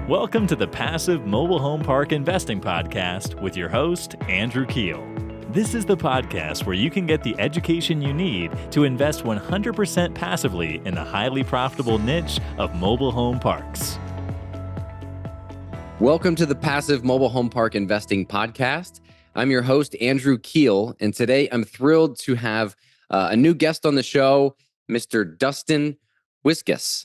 Welcome to the Passive Mobile Home Park Investing Podcast with your host, Andrew Keel. This is the podcast where you can get the education you need to invest 100% passively in the highly profitable niche of mobile home parks. Welcome to the Passive Mobile Home Park Investing Podcast. I'm your host, Andrew Keel, and today I'm thrilled to have a new guest on the show, Mr. Dustin Wiskes.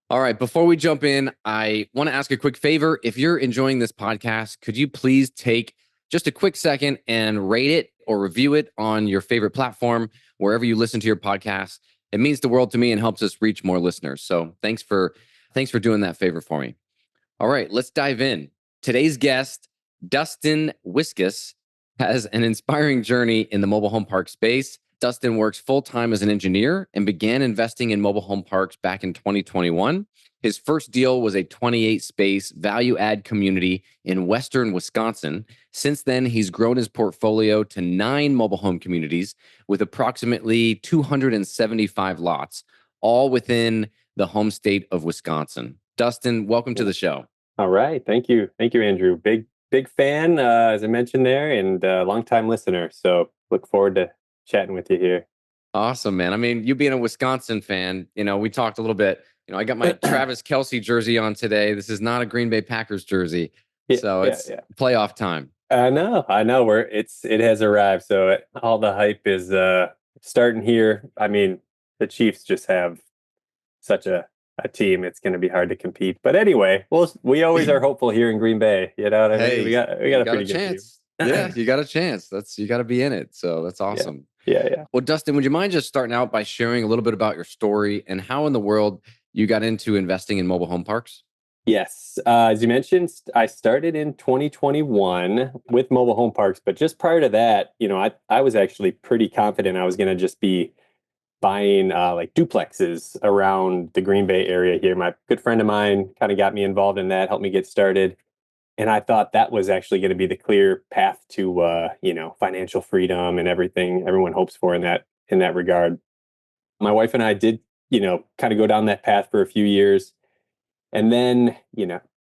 All right, before we jump in, I want to ask a quick favor. If you're enjoying this podcast, could you please take just a quick second and rate it or review it on your favorite platform, wherever you listen to your podcast? It means the world to me and helps us reach more listeners. So thanks for doing that favor for me. All right, let's dive in. Today's guest, Dustin Wiskes, has an inspiring journey in the mobile home park space. Dustin works full-time as an engineer and began investing in mobile home parks back in 2021. His first deal was a 28-space value-add community in western Wisconsin. Since then, he's grown his portfolio to 9 mobile home communities with approximately 275 lots, all within the home state of Wisconsin. Dustin, welcome to the show. All right. Thank you. Thank you, Andrew. Big fan, as I mentioned there, and longtime listener. So look forward to chatting with you here. Awesome, man. I mean, you being a Wisconsin fan, we talked a little bit. I got my Travis Kelce jersey on today. This is not a Green Bay Packers jersey. So it's playoff time. I know. It has arrived. So all the hype is starting here. I mean, the Chiefs just have such a team. It's going to be hard to compete. But anyway, we always are hopeful here in Green Bay. You know what I mean? Hey, we got a pretty good chance. Yeah, you got a chance. You got to be in it. So that's awesome. Yeah. Well, Dustin, would you mind just starting out by sharing a little bit about your story and how in the world you got into investing in mobile home parks? Yes. As you mentioned, I started in 2021 with mobile home parks, but just prior to that, I was actually pretty confident I was going to just be buying like duplexes around the Green Bay area here. My good friend of mine kind of got me involved in that, helped me get started. And I thought that was actually going to be the clear path to, financial freedom and everything everyone hopes for in that regard. My wife and I did, kind of go down that path for a few years. And then,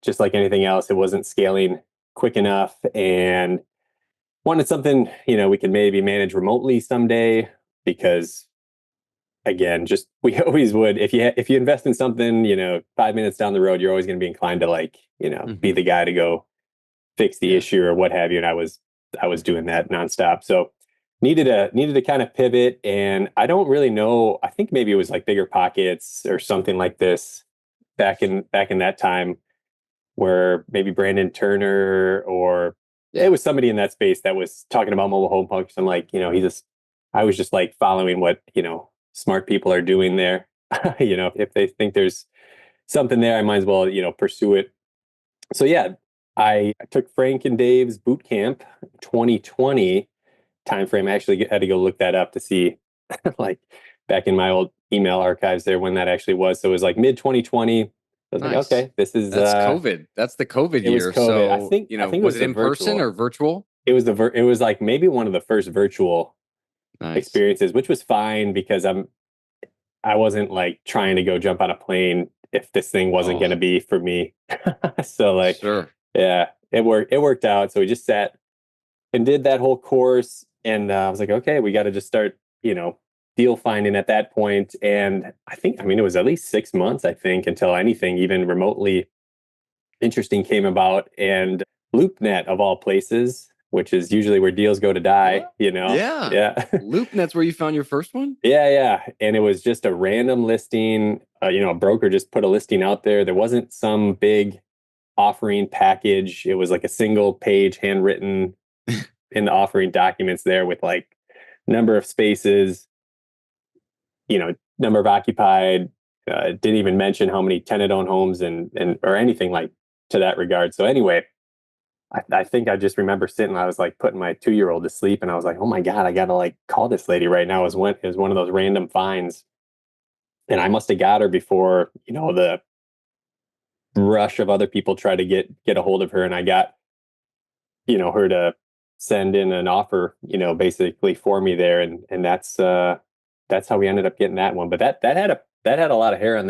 just like anything else, it wasn't scaling quick enough and wanted something, we could maybe manage remotely someday because, again, just we always would, if you invest in something, 5 minutes down the road, you're always going to be inclined to be the guy to go fix the issue or what have you. And I was doing that nonstop. So needed to kind of pivot. And I don't really know, I think maybe it was like Bigger Pockets or something like this back in that time where maybe Brandon Turner or it was somebody in that space that was talking about mobile home parks. I'm like, I was just like following what, smart people are doing there. If they think there's something there, I might as well, pursue it. So yeah, I took Frank and Dave's boot camp 2020 timeframe. I actually had to go look that up to see like back in my old email archives there when that actually was. So it was like mid 2020. I was like, okay, that's COVID. That's the COVID year. Was COVID. So I think was it in person or virtual? It was it was like maybe one of the first virtual experiences, which was fine because I wasn't like trying to go jump on a plane if this thing wasn't going to be for me. So like, sure. Yeah, it worked out. So we just sat and did that whole course. And I was like, okay, we got to just start, deal finding at that point. And it was at least 6 months, I think, until anything even remotely interesting came about. And LoopNet of all places, which is usually where deals go to die, Yeah. LoopNet's where you found your first one? Yeah. And it was just a random listing. A broker just put a listing out there. There wasn't some big offering package. It was like a single page handwritten in the offering documents there with like number of spaces, number of occupied, didn't even mention how many tenant owned homes and or anything like to that regard. So anyway, I think I just remember sitting, I was like putting my 2-year-old to sleep and I was like, oh my God, I got to like call this lady right now. It was one of those random finds. And I must've got her before, the rush of other people try to get a hold of her. And I got, her to send in an offer, basically for me there. And that's how we ended up getting that one. But that had a lot of hair on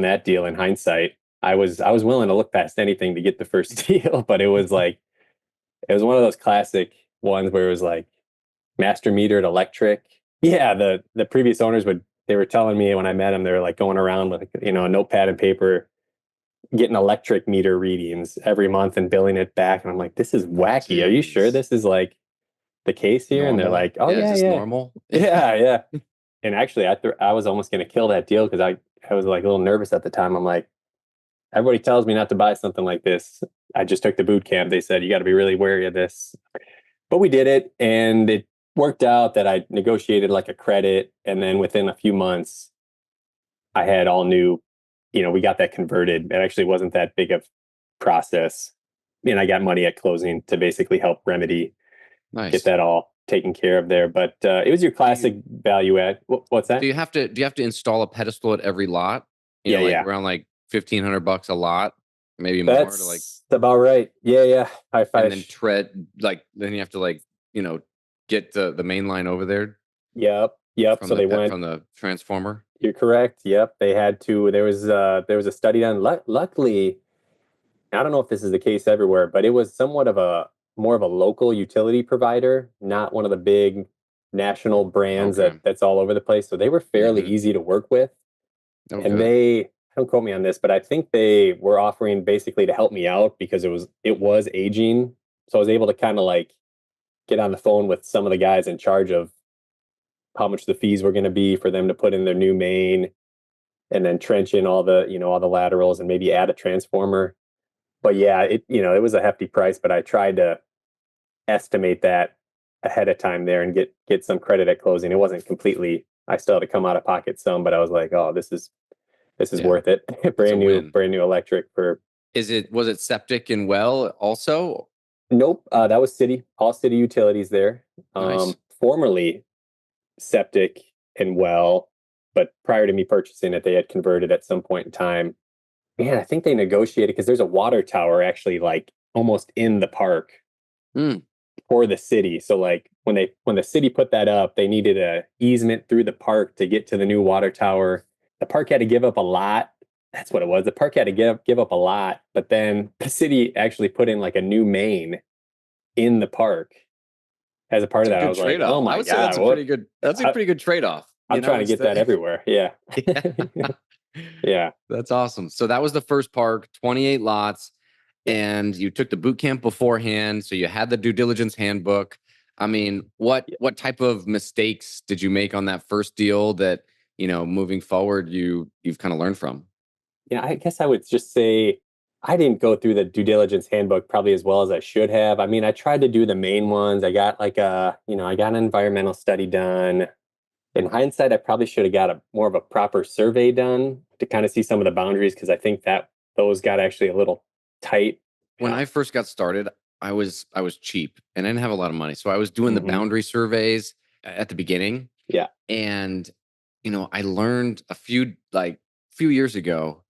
that deal in hindsight. I was willing to look past anything to get the first deal, but it was like, it was one of those classic ones where it was like master metered electric. Yeah, the previous owners they were telling me when I met them, they were like going around with, a notepad and paper, getting electric meter readings every month and billing it back. And I'm like, this is wacky. Are you sure Jeez. this is like the case here? And they're Normal? like, oh Yeah, is yeah, this yeah, normal? yeah. And actually, I was almost going to kill that deal because I was like a little nervous at the time. I'm like, everybody tells me not to buy something like this. I just took the boot camp. They said you got to be really wary of this, but we did it, and it worked out that I negotiated like a credit, and then within a few months, I had all new. We got that converted. It actually wasn't that big of process, and I got money at closing to basically help remedy get Nice. that all taken care of there. But it was your classic value add. What's that? Do you have to install a pedestal at every lot? Yeah, Like yeah. around like $1,500 a lot, maybe more to like, That's about right. Yeah, yeah. High five. and then then you have to get the main line over there Yep. from So they went. from the transformer. You're correct. Yep. They had to. There was a study done. Luckily, I don't know if this is the case everywhere, but it was somewhat of a more of a local utility provider, not one of the big national brands Okay. that's all over the place. So they were fairly Mhm. easy to work with. Oh, And good. don't quote me on this, but I think they were offering basically to help me out because it was aging. So I was able to kind of like get on the phone with some of the guys in charge of how much the fees were going to be for them to put in their new main and then trench in all the laterals and maybe add a transformer. But yeah, it was a hefty price, but I tried to estimate that ahead of time there and get some credit at closing. It wasn't completely, I still had to come out of pocket some, but I was like, oh, this is Yeah, worth it. it's a brand new, win. brand new electric for. Was it septic and well also? Nope. That was all city utilities there. Nice. Formerly septic and well, but prior to me purchasing it, they had converted at some point in time. Man, I think they negotiated because there's a water tower actually like almost in the park Hmm. for the city. So like when the city put that up, they needed a easement through the park to get to the new water tower. The park had to give up a lot. That's what it was. The park had to give up a lot, but then the city actually put in like a new main in the park as a part That's of a that. I good was like, oh trade-off. I my would say God, what? that's a I, pretty good trade-off, I'm trying to get that instead. everywhere. Yeah. Yeah. Yeah. That's awesome. So that was the first park, 28 lots, Yeah. and you took the boot camp beforehand, so you had the due diligence handbook. I mean, what Yeah. what type of mistakes did you make on that first deal that, moving forward you've kind of learned from? Yeah, I guess I would just say I didn't go through the due diligence handbook probably as well as I should have. I mean, I tried to do the main ones. I got I got an environmental study done. In hindsight, I probably should have got a more of a proper survey done to kind of see some of the boundaries because I think that those got actually a little tight. When I first got started, I was cheap and I didn't have a lot of money. So I was doing the Hmm. boundary surveys at the beginning. Yeah, And I learned a few years ago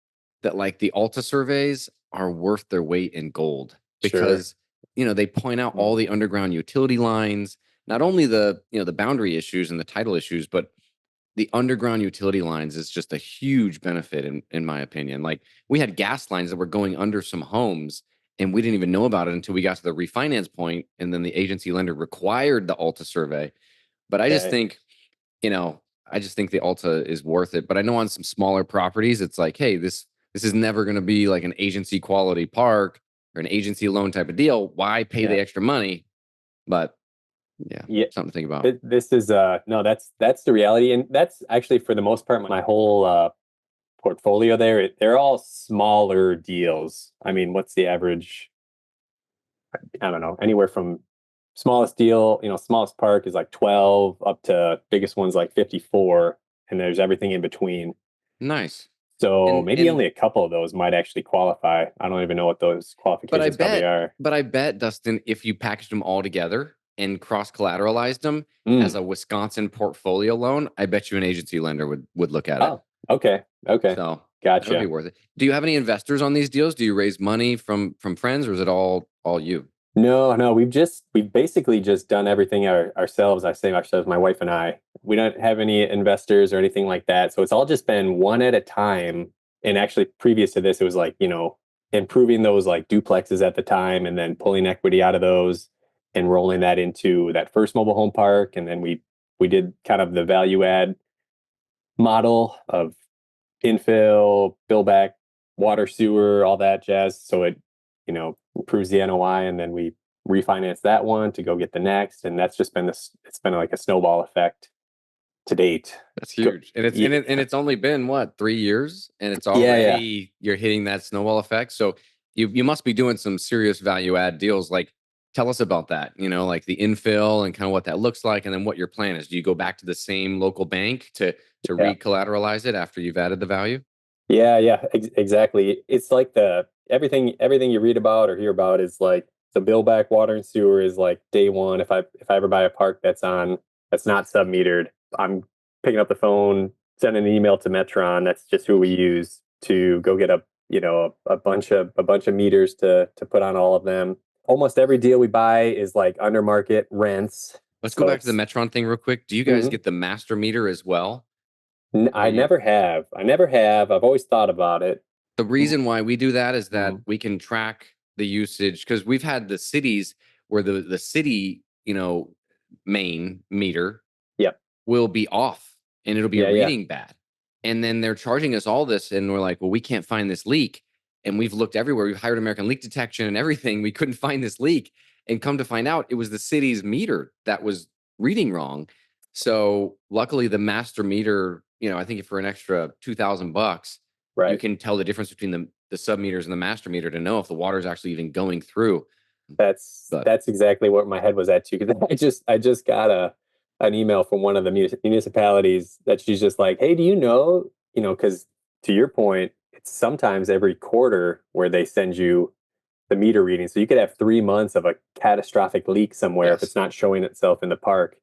that like the Alta surveys are worth their weight in gold sure. because they point out all Mm. the underground utility lines, not only the boundary issues and the title issues, but the underground utility lines is just a huge benefit in my opinion. Like we had gas lines that were going under some homes and we didn't even know about it until we got to the refinance point, and then the agency lender required the Alta survey. But I just Okay. think, you know, I just think the Alta is worth it. But I know on some smaller properties, it's like, hey, this is never going to be like an agency quality park or an agency loan type of deal. Why pay the Yeah. extra money? But yeah, Yeah. something to think about. This is no, that's the reality, and that's actually for the most part my whole portfolio there. They're all smaller deals. I mean, what's the average? I don't know, anywhere from smallest deal, smallest park is like 12 up to biggest one's like 54, and there's everything in between. Nice. So And maybe and only a couple of those might actually qualify. I don't even know what those but I qualifications probably bet, are. but I bet, Dustin, if you packaged them all together and cross collateralized them as Mm. a Wisconsin portfolio loan, I bet you an agency lender would look at it. Oh, okay. Okay. So that would be Gotcha. worth it. Do you have any investors on these deals? Do you raise money from friends, or is it all you? No, we've basically just done everything ourselves. I say ourselves, my wife and I. We don't have any investors or anything like that. So it's all just been one at a time. And actually previous to this, it was like, improving those like duplexes at the time and then pulling equity out of those and rolling that into that first mobile home park. And then we did kind of the value add model of infill, build back, water, sewer, all that jazz. So it, improves the NOI, and then we refinance that one to go get the next. And that's just been it's been like a snowball effect to date. That's huge. And it's only been what, 3 years, and it's already you're hitting that snowball effect. So you must be doing some serious value add deals. Like, tell us about that, like the infill and kind of what that looks like, and then what your plan is. Do you go back to the same local bank to re-collateralize it after you've added the value? Yeah, exactly. It's like everything you read about or hear about is like the build back, water and sewer is like day one. If I ever buy a park that's not submetered, I'm picking up the phone, sending an email to Metron. That's just who we use to go get a bunch of meters to put on all of them. Almost every deal we buy is like under market rents. Let's go back to the Metron thing real quick. Do you guys get the master meter as well? I never have. I've always thought about it. The reason why we do that is that we can track the usage, because we've had the cities where the city, main meter will be off and it'll be reading bad. And then they're charging us all this, and we're like, well, we can't find this leak. And we've looked everywhere. We've hired American Leak Detection and everything. We couldn't find this leak. And come to find out, it was the city's meter that was reading wrong. So luckily the master meter, I think for an extra $2,000, you can tell the difference between the sub meters and the master meter to know if the water is actually even going through. That's exactly what my head was at too. Because I just got an email from one of the municipalities that she's just like, hey, do you know, because to your point, it's sometimes every quarter where they send you the meter reading. So you could have 3 months of a catastrophic leak somewhere if it's not showing itself in the park,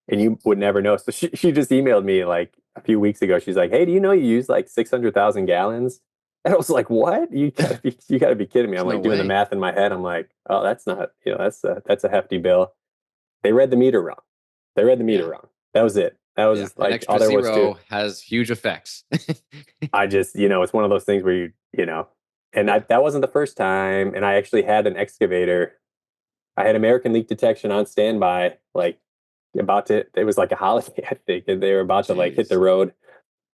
and you would never know. So she just emailed me like a few weeks ago. She's like, hey, do you know you use like 600,000 gallons? And I was like, what? You gotta be kidding me. I'm like doing the math in my head. I'm like, oh, that's not, that's a hefty bill. They read the meter wrong. That was it. That was like all there was to it. Has huge effects. I just, it's one of those things where that wasn't the first time. And I actually had an excavator. I had American Leak Detection on standby, like it was like a holiday, I think, and they were about to like hit the road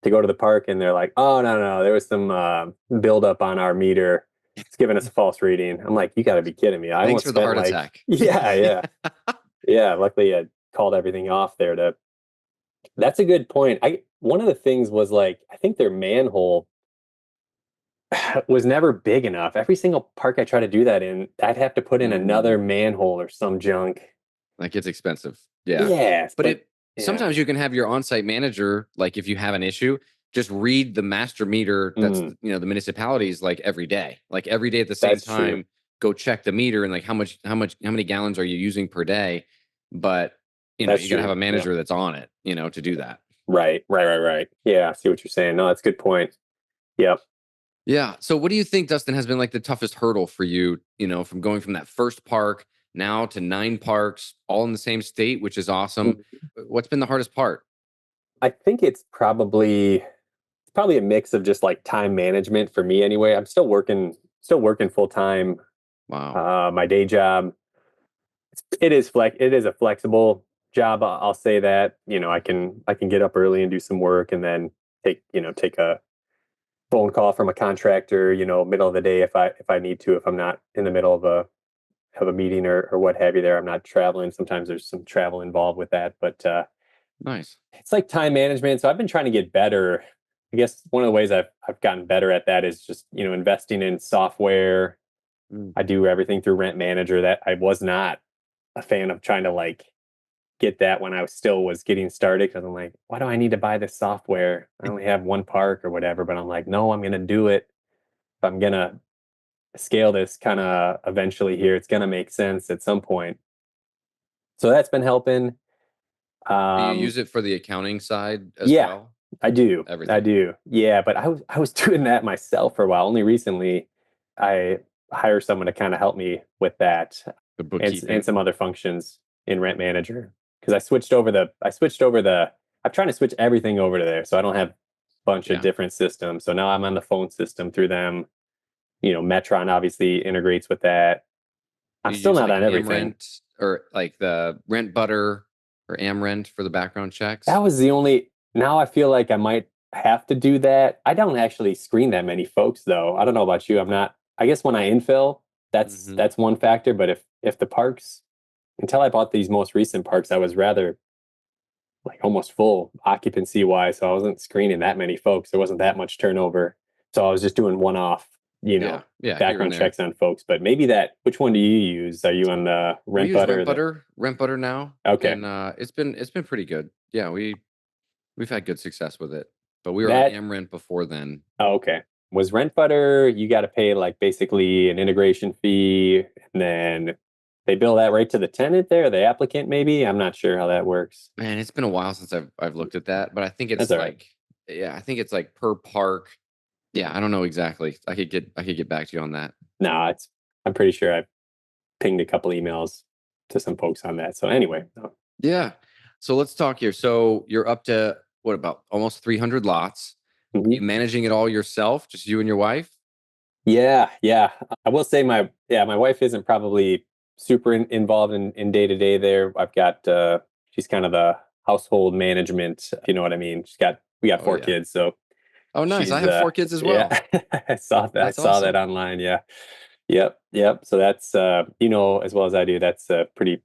to go to the park, and they're like, oh, no, there was some buildup on our meter. It's giving us a false reading. I'm like, you got to be kidding me. Thanks for the heart attack. Yeah. Yeah, luckily I called everything off there. That's a good point. One of the things was like, I think their manhole was never big enough. Every single park I try to do that in, I'd have to put in another manhole or some junk. Like, it's expensive. Yeah. Yes, but sometimes you can have your on-site manager, like if you have an issue, just read the master meter that's the municipalities like every day at the same time. True. Go check the meter and like how many gallons are you using per day? But you gotta have a manager that's on it, to do that. Right. Yeah, I see what you're saying. No, that's a good point. Yep. Yeah. So what do you think, Dustin, has been like the toughest hurdle for you, from going from that first park now to 9 parks, all in the same state, which is awesome. What's been the hardest part? I think it's probably a mix of just like time management for me anyway. I'm still working full time. Wow. My day job, it is a flexible job. I'll say that, I can get up early and do some work, and then take a phone call from a contractor, middle of the day if I need to, if I'm not in the middle of a meeting or what have you there. I'm not traveling. Sometimes there's some travel involved with that, but nice. It's like time management. So I've been trying to get better. I guess one of the ways I've gotten better at that is just, investing in software. I do everything through Rent Manager. That I was not a fan of trying to like get that when I was getting started, because I'm like, why do I need to buy this software? I only have one park or whatever. But I'm like, no, I'm going to do it. If I'm going to scale this kind of eventually here, it's going to make sense at some point. So that's been helping. Do you use it for the accounting side as well? I do. Everything. I do. Yeah, but I was doing that myself for a while. Only recently I hire someone to kind of help me with that, the bookkeeping and some other functions in Rent Manager, because I'm trying to switch everything over to there, so I don't have bunch of different systems. So now I'm on the phone system through them. Metron obviously integrates with that. I'm You still use not like on everything. AmRent or like the RentButter or AmRent for the background checks. That was the only. Now I feel like I might have to do that. I don't actually screen that many folks though. I don't know about you. I'm not. I guess when I infill, that's one factor. But if the parks, until I bought these most recent parks, I was rather like almost full occupancy wise. So I wasn't screening that many folks. There wasn't that much turnover. So I was just doing one off, Yeah, here and background there. checks on folks. But maybe which one do you use? Are you on the We use RentButter? RentButter now. Okay. And it's been pretty good. Yeah, we've had good success with it. But we were on That, AmRent before then. oh, okay. Was RentButter, you got to pay like basically an integration fee and then they bill that right to the tenant there, the applicant maybe? I'm not sure how that works. Man, it's been a while since I've looked at that, but I think it's That's all right. I think it's like per park. Yeah, I don't know exactly. I could get back to you on that. No, I'm pretty sure I've pinged a couple emails to some folks on that. So anyway. Yeah. So let's talk here. So you're up to what, about almost 300 lots. Mhm. You managing it all yourself, just you and your wife? Yeah. I will say my wife isn't probably super involved in day to day there. I've got she's kind of the household management, if you know what I mean. We got four kids, so Oh, nice. I she's have 4 kids as well. yeah. I saw that. That's I saw that awesome. online. Yeah. Yep. So that's as well as I do, that's a pretty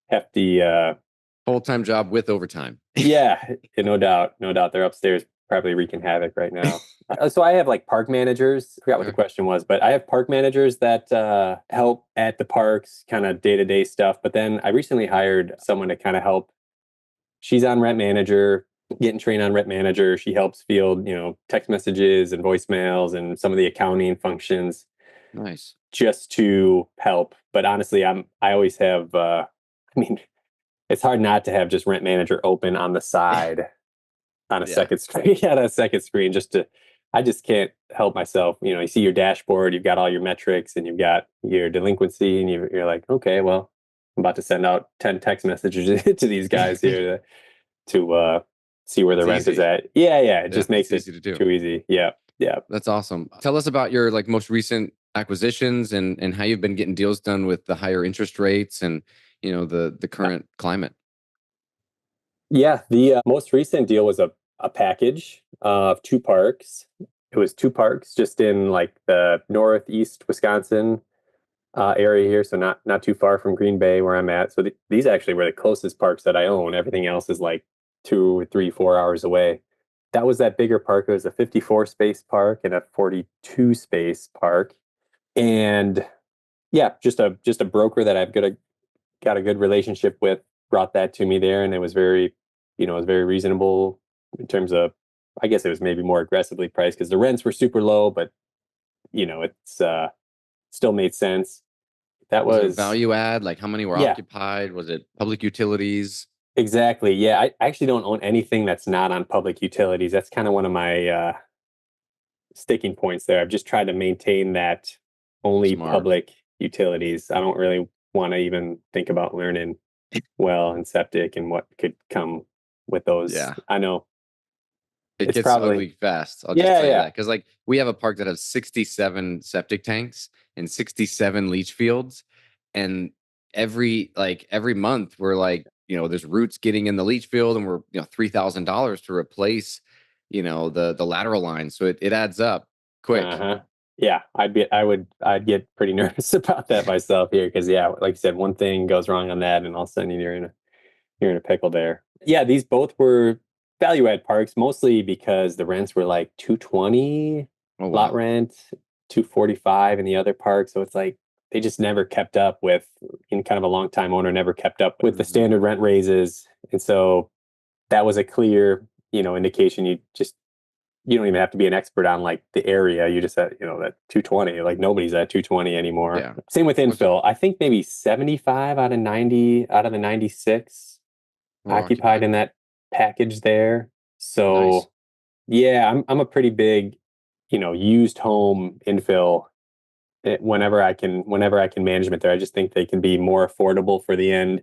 hefty Full-time job with overtime. yeah, no doubt. No doubt. They're upstairs probably wreaking havoc right now. So I have like park managers. I forgot what the question was, but I have park managers that help at the parks, kind of day-to-day stuff. But then I recently hired someone to kind of help. She's on Rent Manager, getting trained on Rent Manager. She helps field, text messages and voicemails and some of the accounting functions. Nice. Just to help. But honestly, I always have I mean, it's hard not to have just Rent Manager open on the side on a second screen. Yeah, a second screen I just can't help myself. You see your dashboard, you've got all your metrics and you've got your delinquency and you're like, okay, well, I'm about to send out 10 text messages to these guys here to see where the rent is at. Yeah. It just makes it easy to do. too easy. Yeah. That's awesome. Tell us about your like most recent acquisitions and how you've been getting deals done with the higher interest rates and the current climate. Yeah, the most recent deal was a package of 2 parks. It was 2 parks just in like the northeast Wisconsin area here, so not too far from Green Bay where I'm at. So these actually were the closest parks that I own. Everything else is like 2 or 3, 4 hours away. That was that bigger park. It was a 54 space park and a 42 space park. And yeah, just a broker that I've got a good relationship with brought that to me there, and it was very reasonable in terms of, I guess it was maybe more aggressively priced because the rents were super low, but it's still made sense. That Was it a was value add? Like how many were occupied? Was it public utilities? exactly. Yeah, I actually don't own anything that's not on public utilities. That's kind of one of my sticking points there. I've just tried to maintain that only Smart. public utilities. I don't really want to even think about learning well and septic and what could come with those. Yeah. I know It it's gets probably ugly fast. I'll just tell you that. Because like we have a park that has 67 septic tanks and 67 leach fields. And every month we're like, there's roots getting in the leach field and we're, $3,000 to replace, the lateral line. So it adds up quick. Yeah, I'd get pretty nervous about that myself here because like you said, one thing goes wrong on that and all of a sudden you're in a pickle there. Yeah, these both were value add parks mostly because the rents were like 220 lot rent, 245 in the other park. So it's like they just never kept up with, in kind of a long time owner, never kept up with the standard rent raises. And so that was a clear, indication you don't even have to be an expert on like the area. You just said, that 220, like nobody's at 220 anymore. Yeah. Same with infill. I think maybe 75 out of 90 out of the 96 occupied in that package there. So Nice. yeah, I'm a pretty big, used home infill whenever I can management there. I just think they can be more affordable for the end,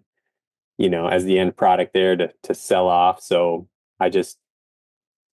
as the end product there to sell off. So I just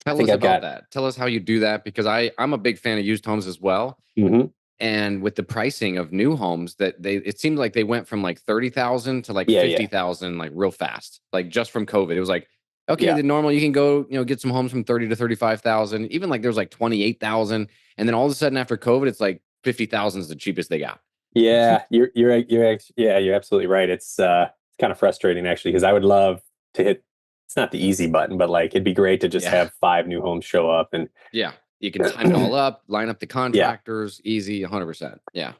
Tell us about that. Tell us how you do that, because I'm a big fan of used homes as well. Mhm. And with the pricing of new homes, it seemed like they went from like 30,000 to like Yeah, 50,000 like real fast. Like just from COVID, it was like, okay, yeah, the normal, you can go, get some homes from 30 to 35,000. Even like there's like 28,000, and then all of a sudden after COVID, it's like 50,000 is the cheapest they got. yeah. You're absolutely right. It's kind of frustrating actually, because I would love to hit. It's not the easy button, but like it'd be great to just Yeah, have 5 new homes show up, and yeah. You can time it all up, line up the yeah, contractors, easy, 100%. Yeah,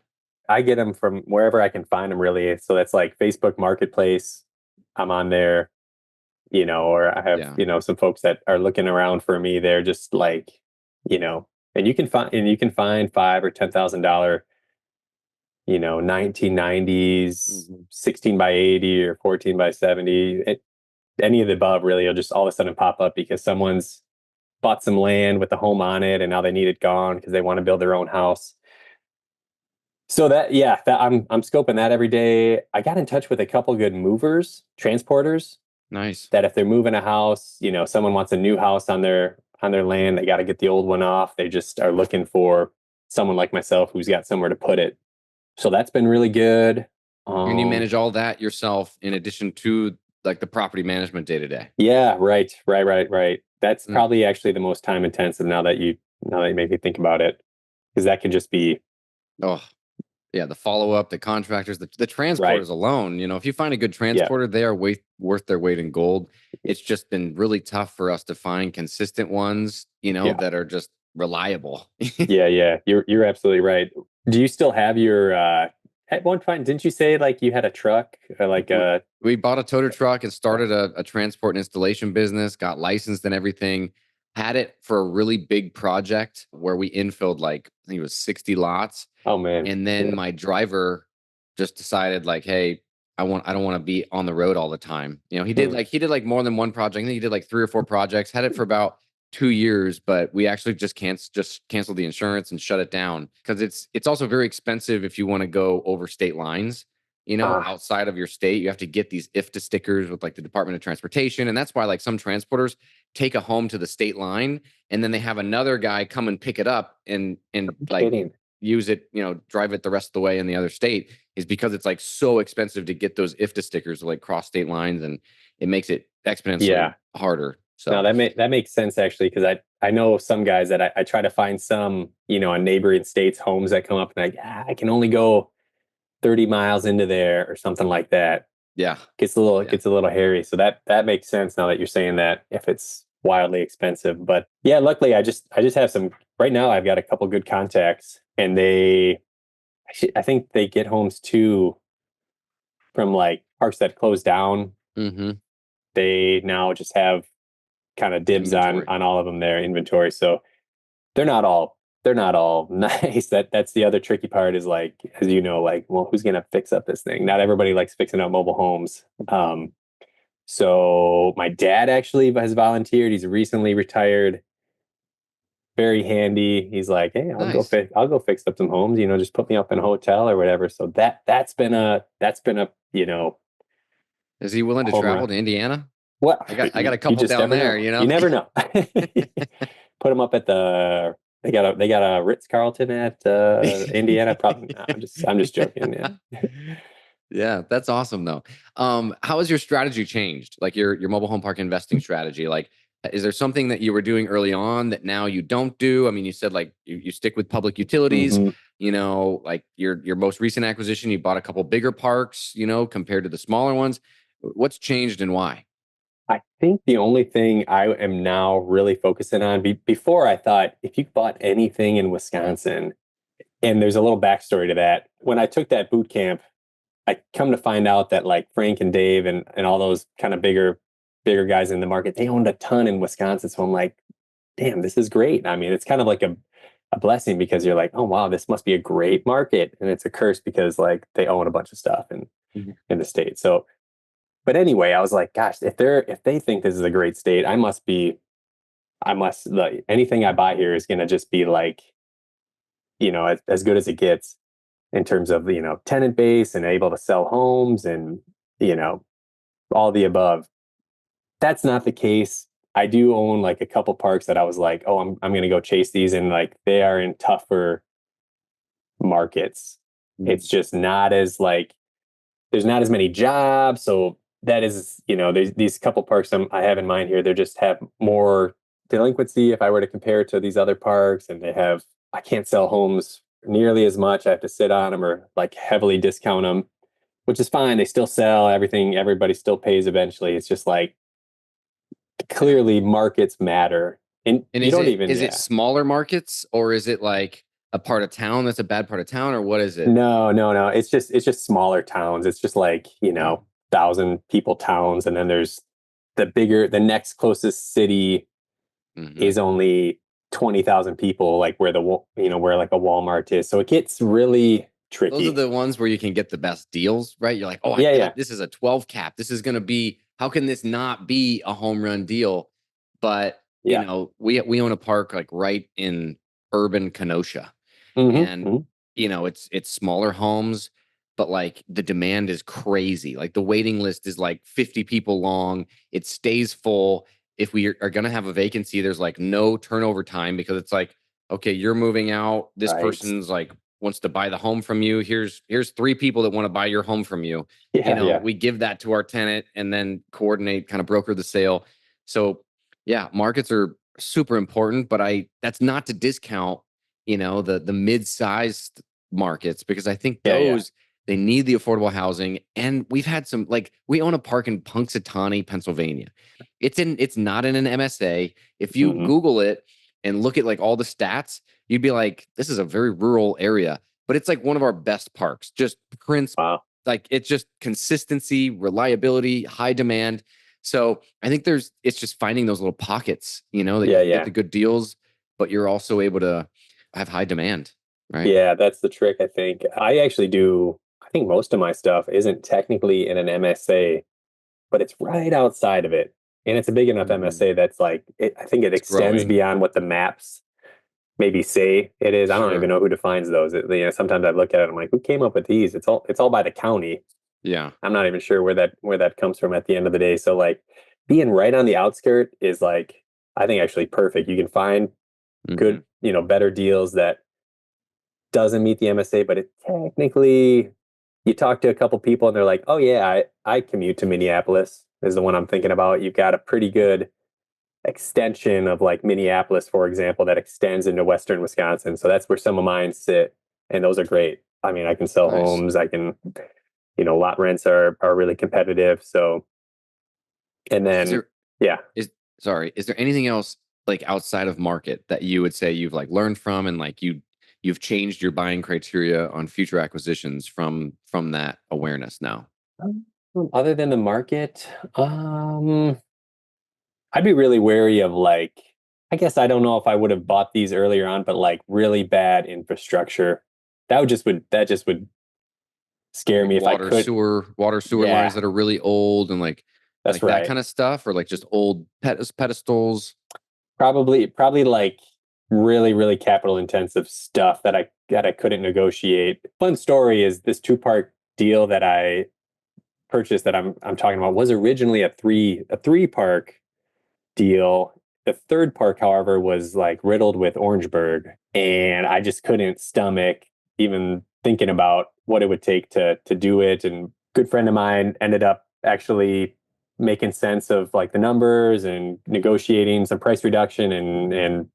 I get them from wherever I can find them really. So that's like Facebook Marketplace. I'm on there, or I have, yeah. some folks that are looking around for me. They're just like, and you can find $5,000 or $10,000, 1990s, Mhm. 16 by 80 or 14 by 70. Any of the above really will just all of a sudden pop up because someone's bought some land with a home on it and now they need it gone because they want to build their own house. So that I'm scoping that every day. I got in touch with a couple good movers, transporters, Nice. that if they're moving a house, someone wants a new house on their land, they got to get the old one off. They just are looking for someone like myself who's got somewhere to put it. So that's been really good. And you manage all that yourself in addition to like the property management day to day. Yeah, right. That's Mm. probably actually the most time intensive now that you make me think about it, because that can just be Oh, yeah. The follow up, the contractors, the right. transporters alone. If you find a good Yeah, transporter, they are worth their weight in gold. It's just been really tough for us to find consistent ones, yeah, that are just reliable. yeah. You're absolutely right. Do you still have your at one point, didn't you say like you had a truck or like we a we bought a toter truck and started a transport and installation business, got licensed and everything. Had it for a really big project where we infilled like, I think it was 60 lots. oh man. And then Yeah. my driver just decided like, hey, I don't want to be on the road all the time. Mm. He did like more than one project. I think he did like 3 or 4 projects, had it for about 2 years, but we actually just canceled the insurance and shut it down because it's also very expensive if you want to go over state lines. Ah, Outside of your state, you have to get these IFTA stickers with like the Department of Transportation. And that's why like some transporters take a home to the state line and then they have another guy come and pick it up and I'm like kidding. use it, drive it the rest of the way in the other state, is because it's like so expensive to get those IFTA stickers to like cross state lines, and it makes it exponentially Yeah. harder. No, So that makes sense actually, because I know some guys that I try to find some, on neighboring states homes that come up and I can only go 30 miles into there or something like that. yeah, yeah, Gets a little hairy. So that makes sense now that you're saying that, if it's wildly expensive. But yeah, luckily I just have some right now. I've got a couple good contacts, and I think they get homes too from like parks that closed down. mm-hmm. They now just have kind of dibs on Inventory. all of them, their inventory. So they're not all nice. That's the other tricky part, is like, as you know, like, well, who's gonna fix up this thing? Not everybody likes fixing up mobile homes. So my dad actually has volunteered. He's recently retired. Very handy. He's like, hey, Nice. I'll go fix up some homes. Just put me up in a hotel or whatever. So that's been a Is he willing to home travel run. to Indiana? What I got a you couple just down never there. know. You never know. Put them up at the. They got a Ritz Carlton at Indiana. Probably. No, I'm just joking. Yeah. Yeah, that's awesome though. How has your strategy changed? Like your mobile home park investing strategy? Like, is there something that you were doing early on that now you don't do? I mean, you said like you stick with public utilities. Hmm. Like your most recent acquisition, you bought a couple bigger parks. Compared to the smaller ones. What's changed and why? I think the only thing I am now really focusing on, before I thought if you bought anything in Wisconsin, and there's a little backstory to that. When I took that boot camp, I come to find out that like Frank and Dave and all those kind of bigger guys in the market, they owned a ton in Wisconsin. So I'm like, damn, this is great. I mean, it's kind of like a blessing, because you're like, oh wow, this must be a great market. And it's a curse because like they own a bunch of stuff Mhm. in the state. So, but anyway, I was like, gosh, if they think this is a great state, like anything I buy here is gonna just be like, as good as it gets in terms of, tenant base and able to sell homes and, you know, all the above. That's not the case I do own like a couple parks that I was like, oh, I'm going to go chase these, and like they are in tougher markets. It's just not as like there's not as many jobs, so that is, there's these couple parks I have in mind here. They just have more delinquency if I were to compare it to these other parks, and I can't sell homes nearly as much. I have to sit on them or like heavily discount them, which is fine. They still sell everything. Everybody still pays eventually. It's just like clearly markets matter, and And you don't even is it smaller markets, or is it like a part of town that's a bad part of town, or what is it? No. It's just smaller towns. It's just like, 1,000 people towns. And then there's the next closest city is only 20,000 people, like where where like a Walmart is. So it gets really tricky. Those are the ones where you can get the best deals, right? You're like, oh, this is a 12 cap. This is going to be, how can this not be a home run deal? But, we own a park like right in urban Kenosha. And, it's smaller homes, but like the demand is crazy. Like the waiting list is like 50 people long. It stays full. If we are going to have a vacancy, there's like no turnover time, because it's like, okay, you're moving out. This person's like wants to buy the home from you. Here's 3 people that want to buy your home from you. We give that to our tenant and then coordinate, kind of broker the sale. So yeah, markets are super important, but that's not to discount, the mid-sized markets, because I think those, they need the affordable housing. And we've had some, like, we own a park in Punxsutawney, Pennsylvania. It's not in an MSA. If you Google it and look at like all the stats, you'd be like, this is a very rural area, but it's like one of our best parks. Just prints, like it's just consistency, reliability, high demand. So I think it's just finding those little pockets, that you can get the good deals, but you're also able to have high demand, right? Yeah, that's the trick, I think. I think most of my stuff isn't technically in an MSA, but it's right outside of it. And it's a big enough MSA that's like, I think it extends beyond what the maps maybe say it is. I don't even know who defines those. Sometimes I look at it, I'm like, who came up with these? It's all by the county. Yeah. I'm not even sure where that comes from at the end of the day. So like being right on the outskirt is like, I think actually perfect. You can find good, better deals that doesn't meet the MSA, but it technically, you talk to a couple people and they're like, oh yeah, I commute to Minneapolis is the one I'm thinking about. You've got a pretty good extension of like Minneapolis, for example, that extends into Western Wisconsin. So that's where some of mine sit. And those are great. I mean, I can sell homes. I can, lot rents are really competitive. So, and then, is there anything else like outside of market that you would say you've like learned from, and like you've changed your buying criteria on future acquisitions from that awareness now? Other than the market, I'd be really wary of like, I guess I don't know if I would have bought these earlier on, but like really bad infrastructure. That just would scare me if I could. Water sewer lines that are really old, and like that kind of stuff, or like just old pedestals. Probably like really, really capital intensive stuff that I couldn't negotiate. Fun story is this 2-park deal that I purchased that I'm talking about was originally a 3-park deal. The 3rd park, however, was like riddled with Orangeburg, and I just couldn't stomach even thinking about what it would take to do it. And a good friend of mine ended up actually making sense of like the numbers and negotiating some price reduction and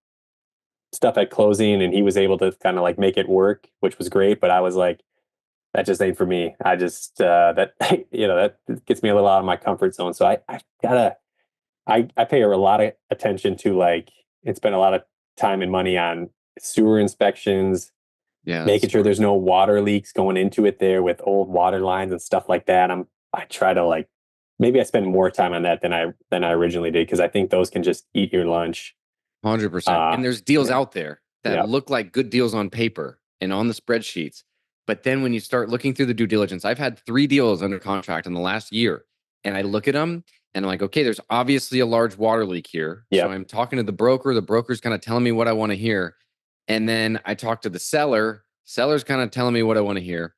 stuff at closing, and he was able to kind of like make it work, which was great. But I was like, that just ain't for me. I just that that gets me a little out of my comfort zone. So I pay a lot of attention to like, and spend a lot of time and money on sewer inspections, making sure there's no water leaks going into it there with old water lines and stuff like that. I try to like, maybe I spend more time on that than I originally did, because I think those can just eat your lunch. 100%. And there's deals out there that look like good deals on paper and on the spreadsheets. But then when you start looking through the due diligence, I've had 3 deals under contract in the last year, and I look at them and I'm like, okay, there's obviously a large water leak here. So I'm talking to the broker. The broker's kind of telling me what I want to hear. And then I talk to the seller. Seller's kind of telling me what I want to hear.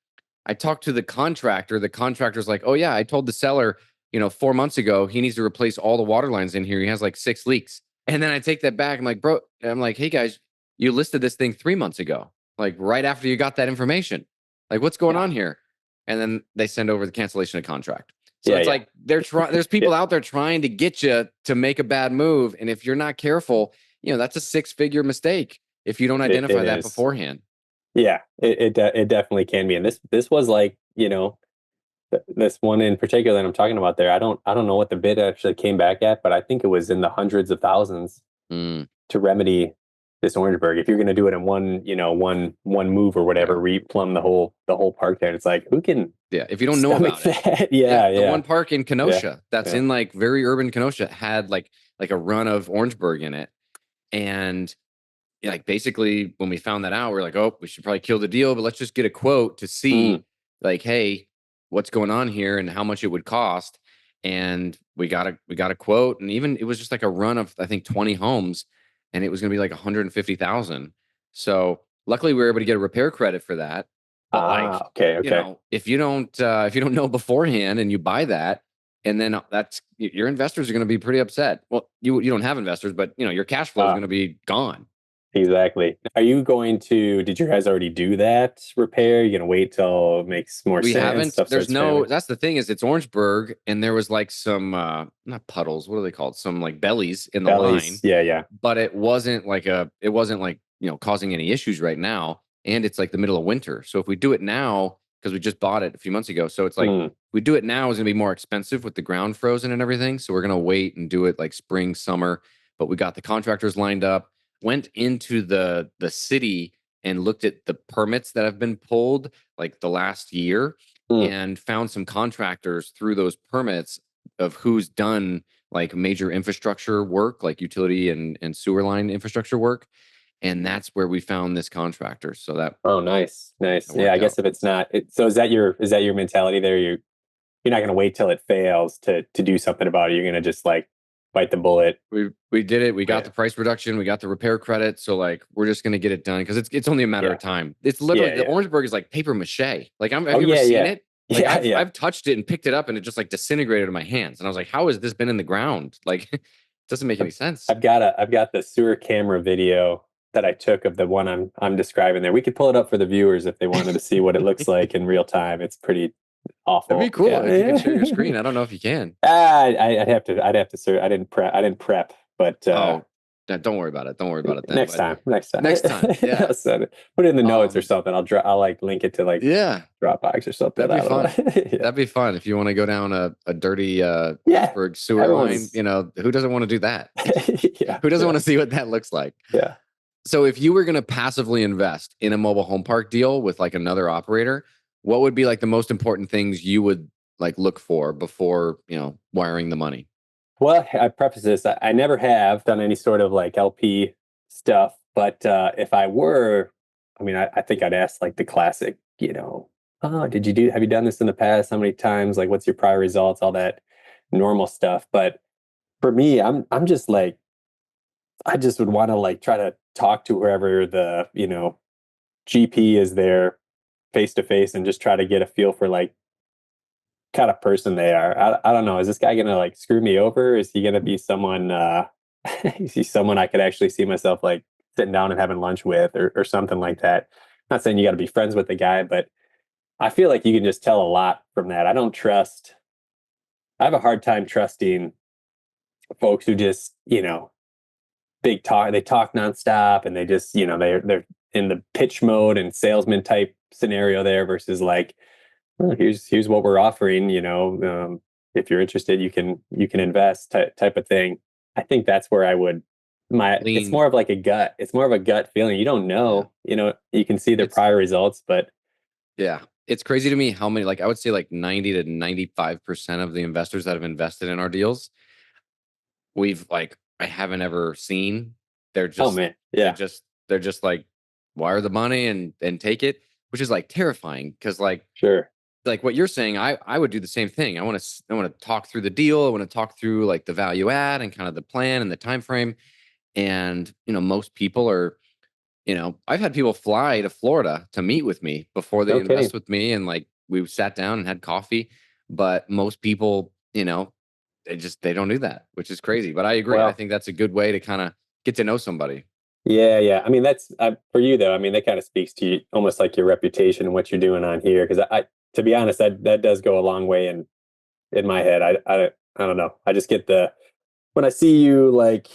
I talk to the contractor. The contractor's like, oh yeah, I told the seller 4 months ago, he needs to replace all the water lines in here. He has like 6 leaks. And then I take that back. I'm like, bro, I'm like, hey guys, you listed this thing 3 months ago, like right after you got that information. Like, what's going on here? And then they send over the cancellation of contract. So it's like there's people out there trying to get you to make a bad move. And if you're not careful, that's a 6-figure mistake if you don't identify that beforehand. Yeah, it definitely can be. And this was like, this one in particular that I'm talking about there. I don't know what the bid actually came back at, but I think it was in the hundreds of thousands to remedy this Orangeburg. If you're going to do it in one move or whatever, replumb the whole park there. And it's like, who can? Yeah, if you don't know about it. The one park in Kenosha that's in like very urban Kenosha had like a run of Orangeburg in it. And like basically when we found that out, we're like, oh, we should probably kill the deal, but let's just get a quote to see like, hey, what's going on here and how much it would cost. And we got a quote, and even it was just like a run of, I think, 20 homes, and it was going to be like 150,000. So luckily we were able to get a repair credit for that. But if you don't know beforehand and you buy that, and then that's your investors are going to be pretty upset. Well, you don't have investors, but your cash flow is going to be gone. Exactly. Are you going to, did you guys already do that repair? You're going to wait till it makes more sense? We haven't. That's the thing is it's Orangeburg, and there was like some, not puddles. What are they called? Some like bellies in the line. Yeah. But it wasn't like causing any issues right now. And it's like the middle of winter. So if we do it now, because we just bought it a few months ago. So it's like, if we do it now, it's going to be more expensive with the ground frozen and everything. So we're going to wait and do it like spring, summer. But we got the contractors lined up. Went into the city and looked at the permits that have been pulled like the last year and found some contractors through those permits of who's done like major infrastructure work, like utility and sewer line infrastructure work. And that's where we found this contractor. So that nice. Yeah, I guess if it's not so is that your mentality there? You're not going to wait till it fails to do something about it. You're going to just like bite the bullet. We did it. We got the price reduction. We got the repair credit. So like, we're just going to get it done because it's only a matter of time. It's literally the Orangeburg is like paper mache. Like have you ever seen it? Like I've touched it and picked it up and it just like disintegrated in my hands. And I was like, how has this been in the ground? Like, it doesn't make any sense. I've got the sewer camera video that I took of the one I'm describing there. We could pull it up for the viewers if they wanted to see what it looks like in real time. It's pretty awful. That'd be cool if you can share your screen. I don't know if you can. I'd have to search. I didn't prep, but don't worry about it. Don't worry about it. Then, next time. Yeah. Put it in the notes or something. I'll like link it to like Dropbox or something. That'd be fun. That'd be fun if you want to go down a dirty Pittsburgh sewer line. Who doesn't want to do that? Who doesn't want to see what that looks like? Yeah. So if you were going to passively invest in a mobile home park deal with like another operator, what would be like the most important things you would like look for before, wiring the money? Well, I preface this. I never have done any sort of like LP stuff, but if I were, I think I'd ask like the classic, have you done this in the past? How many times? Like, what's your prior results? All that normal stuff. But for me, I'm just like, I just would want to like try to talk to whoever the, GP is there face to face and just try to get a feel for like kind of person they are. I don't know. Is this guy going to like screw me over? Is he going to be someone, is he someone I could actually see myself like sitting down and having lunch with or something like that? I'm not saying you got to be friends with the guy, but I feel like you can just tell a lot from that. I have a hard time trusting folks who just, big talk, they talk nonstop and they just, they're in the pitch mode and salesman type scenario there versus like, well, here's what we're offering, if you're interested, you can invest type of thing. I think that's where I would it's more of like a gut. It's more of a gut feeling. You don't know, you can see their prior results, but yeah, it's crazy to me how many, like I would say like 90 to 95% of the investors that have invested in our deals, I haven't ever seen. They're just, oh man, yeah, they're just like wire the money and take it, which is like terrifying because like sure. Like what you're saying, I would do the same thing. I want to talk through the deal. I want to talk through like the value add and kind of the plan and the time frame. And most people are, I've had people fly to Florida to meet with me before they invest with me, and like we sat down and had coffee. But most people they don't do that, which is crazy. But I agree. I Well, think that's a good way to kind of get to know somebody. yeah. I mean, that's for you though. I mean, that kind of speaks to you, almost like your reputation and what you're doing on here. Because to be honest, that does go a long way in my head. I don't know. I just get when I see you, like,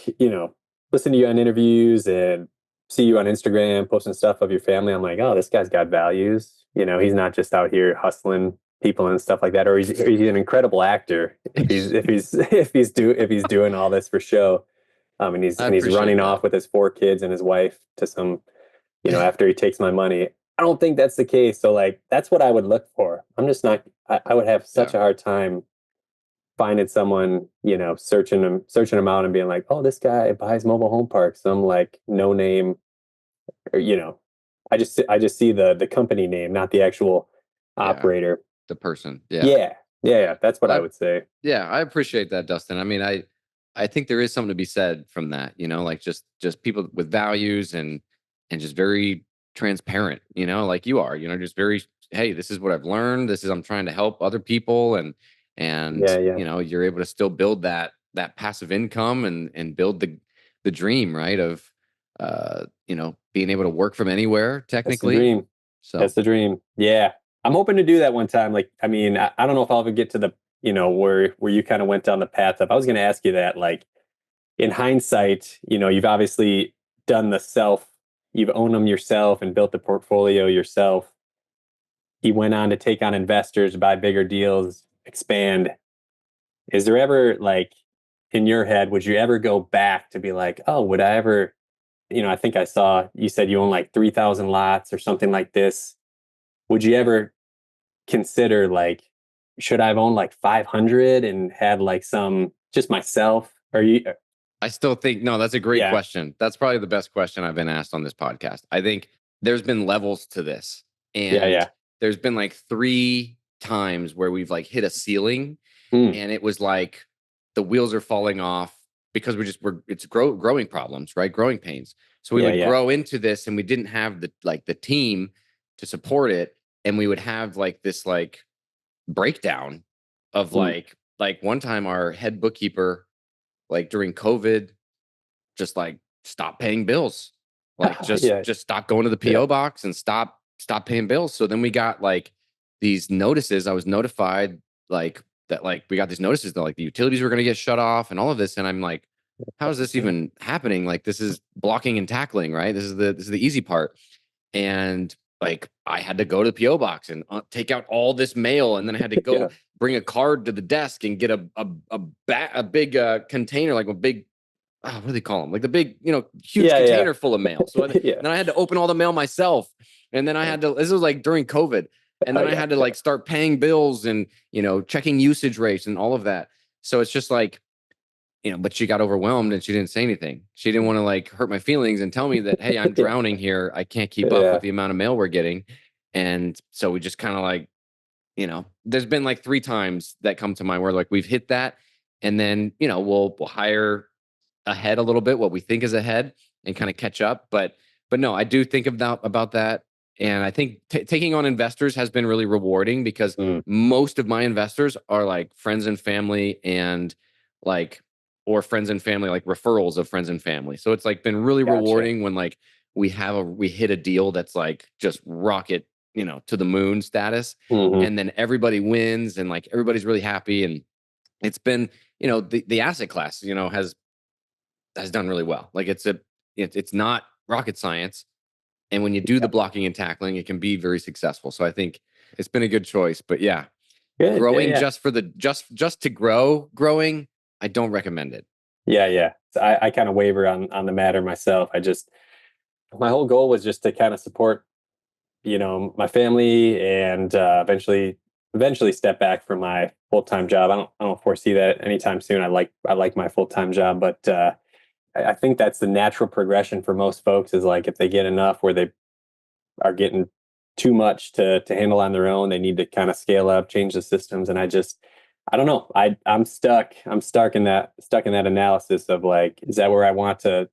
listen to you on interviews and see you on Instagram posting stuff of your family, I'm like, oh, this guy's got values. He's not just out here hustling people and stuff like that. Or he's an incredible actor if he's doing all this for show. And I he's appreciate running that. off with his 4 kids and his wife to some, after he takes my money. I don't think that's the case. So like, that's what I would look for. I'm just not. I would have Yeah. such a hard time finding someone, searching them out and being like, oh, this guy buys mobile home parks. Some like no name, or I just see the company name, not the actual Yeah. operator. The person. Yeah. Yeah. That's what I Well, would say. yeah, I appreciate that, Dustin. I mean, I think there is something to be said from that, like just people with values and just very transparent, like you are, just very, hey, this is what I've learned. I'm trying to help other people and Yeah. you're able to still build that passive income and build the dream, right? Of being able to work from anywhere That's the technically. dream. So That's the dream. Yeah. I'm hoping to do that one time. Like, I mean, I don't know if I'll ever get to the, where you kind of went down the path of, I was going to ask you that, like, in hindsight, you've obviously done you've owned them yourself and built the portfolio yourself. You went on to take on investors, buy bigger deals, expand. Is there ever, like, in your head, would you ever go back to be like, oh, would I ever, I think I saw you said you own like 3,000 lots or something like this. Would you ever consider, like, should I have owned like 500 and had like some just myself? Or you? I still think, no, that's a great Yeah. question. That's probably the best question I've been asked on this podcast. I think there's been levels to this. And Yeah. there's been like 3 times where we've like hit a ceiling Mm. and it was like the wheels are falling off because it's growing problems, right? Growing pains. So we would Yeah. grow into this and we didn't have the team to support it. And we would have like this like breakdown of Mm. like one time our head bookkeeper, like during COVID, just like stop paying bills, like Yeah. just stop going to the Yeah. PO box and stop paying bills. So then we got like these notices. I was notified like that, like we got these notices that like the utilities were going to get shut off and all of this. And I'm like, how is this even happening? Like this is blocking and tackling, right? This is the easy part. And like I had to go to the PO box and take out all this mail, and then I had to go Yeah. bring a card to the desk and get a big container, like a big what do they call them? Like the big, huge Yeah. container full of mail. So Yeah. then I had to open all the mail myself. And then I had to, this was like during COVID. And Oh, then I yeah. had to like start paying bills and, checking usage rates and all of that. So it's just like, but she got overwhelmed and she didn't say anything. She didn't want to like hurt my feelings and tell me that, hey, I'm Yeah. drowning here. I can't keep up Yeah. with the amount of mail we're getting. And so we just kind of like, there's been like 3 times that come to mind where like we've hit that. And then, we'll hire ahead a little bit, what we think is ahead, and kind of catch up. But no, I do think about that, and I think taking on investors has been really rewarding because Mm. most of my investors are like friends and family, and like or friends and family, like referrals of friends and family. So it's like been really Gotcha. rewarding when like we hit a deal that's like just rocket, to the moon status, Hmm. and then everybody wins and like everybody's really happy, and it's been the asset class has done really well. Like it's not rocket science, and when you do the blocking and tackling, it can be very successful. So I think it's been a good choice. But yeah, Good. growing Yeah. just for the just to growing, I don't recommend it. Yeah. So I kind of waver on the matter myself. My whole goal was just to kind of support, my family and eventually step back from my full-time job. I don't foresee that anytime soon. I like my full-time job, but I think that's the natural progression for most folks is like if they get enough where they are getting too much to handle on their own, they need to kind of scale up, change the systems. And I don't know. I'm stuck. I'm stuck in that analysis of like, is that where I want to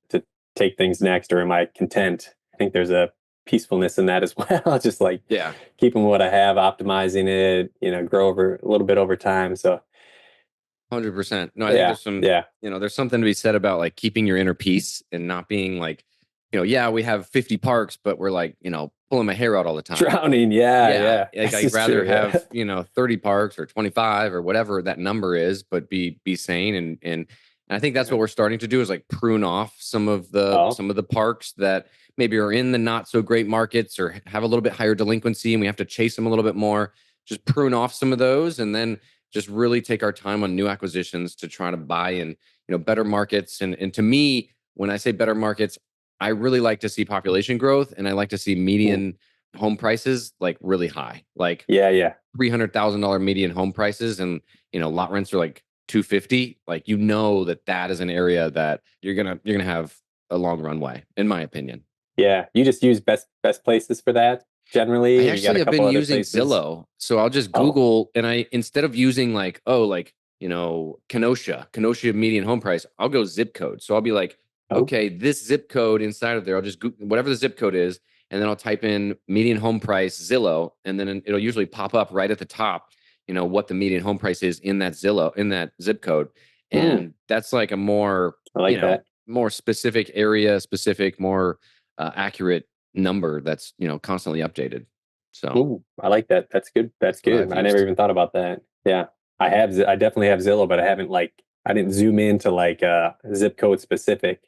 take things next, or am I content? I think there's a peacefulness in that as well. Just like Yeah. keeping what I have, optimizing it, grow over a little bit over time. So 100%. No, I think Yeah. there's some, Yeah. there's something to be said about like keeping your inner peace and not being like, yeah, we have 50 parks, but we're like, pulling my hair out all the time. Drowning. Yeah. Yeah. Yeah. Like This I'd is rather true. Yeah. have, 30 parks or 25 or whatever that number is, but be sane. And I think that's what we're starting to do is like prune off some of Oh. the parks that maybe are in the not so great markets or have a little bit higher delinquency and we have to chase them a little bit more. Just prune off some of those and then just really take our time on new acquisitions to try to buy in, better markets. And to me, when I say better markets, I really like to see population growth and I like to see median home prices like really high, like Yeah. $300,000 median home prices, and lot rents are like 250. Like that is an area that you're gonna have a long runway, in my opinion. Yeah. You just use best places for that I generally, and you got actually a have couple been other using places. Zillow, so I'll just Oh. Google and I instead of using like Kenosha median home price, I'll go zip code. So I'll be like, Oh. okay, this zip code inside of there, I'll just Google whatever the zip code is, and then I'll type in median home price Zillow, and then it'll usually pop up right at the top, what the median home price is in that zip code, and that's like a more I like that. more specific area, specific, more accurate number that's constantly updated. So Ooh, I like that. That's good. That's what good. I've I never used. even thought about that. Yeah. I definitely have Zillow, but I didn't zoom into like zip code specific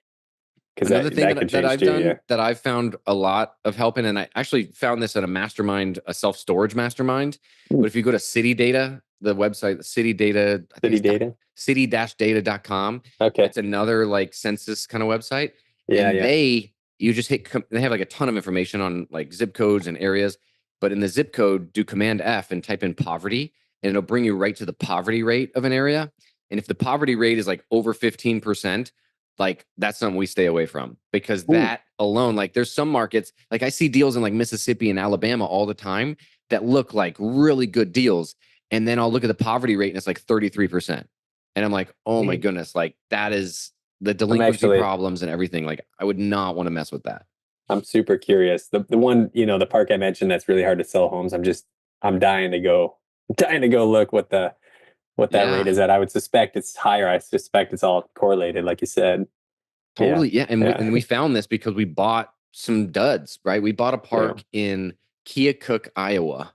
because Another thing that could that change I've too. Yeah. done that I've found a lot of help in, and I actually found this at a mastermind, a self-storage mastermind. But if you go to City Data, the website, City Data, I think City it's data. city-data.com. Okay. It's another like census kind of website. Yeah. And Yeah. you just they have like a ton of information on like zip codes and areas. But in the zip code, do Command F and type in poverty, and it'll bring you right to the poverty rate of an area. And if the poverty rate is like over 15%, like that's something we stay away from, because that alone, like there's some markets, like I see deals in like Mississippi and Alabama all the time that look like really good deals. And then I'll look at the poverty rate and it's like 33%. And I'm like, oh my goodness, like that is the delinquency problems and everything. Like I would not want to mess with that. I'm super curious. The one, the park I mentioned that's really hard to sell homes. I'm dying to go look what that rate is at. I would suspect it's higher. I suspect it's all correlated, like you said. Totally. Yeah. And Yeah. we found this because we bought some duds, right? We bought a park in Keokuk, Iowa,